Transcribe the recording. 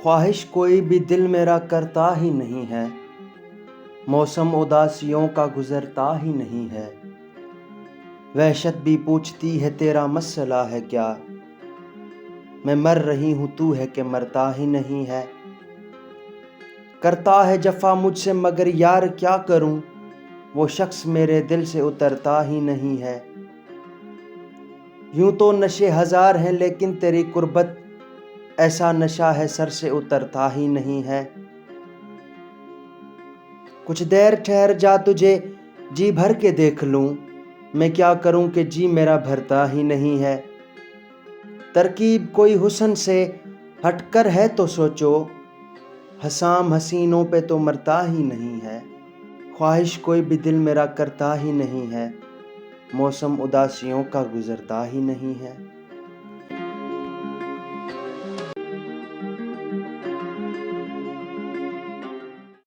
خواہش کوئی بھی دل میرا کرتا ہی نہیں ہے، موسم اداسیوں کا گزرتا ہی نہیں ہے۔ وحشت بھی پوچھتی ہے تیرا مسئلہ ہے کیا، میں مر رہی ہوں تو ہے کہ مرتا ہی نہیں ہے۔ کرتا ہے جفا مجھ سے مگر یار کیا کروں، وہ شخص میرے دل سے اترتا ہی نہیں ہے۔ یوں تو نشے ہزار ہیں لیکن تیری قربت ایسا نشہ ہے سر سے اترتا ہی نہیں ہے۔ کچھ دیر ٹھہر جا تجھے جی بھر کے دیکھ لوں، میں کیا کروں کہ جی میرا بھرتا ہی نہیں ہے۔ ترکیب کوئی حسن سے ہٹ کر ہے تو سوچو، حسام حسینوں پہ تو مرتا ہی نہیں ہے۔ خواہش کوئی بھی دل میرا کرتا ہی نہیں ہے، موسم اداسیوں کا گزرتا ہی نہیں ہے۔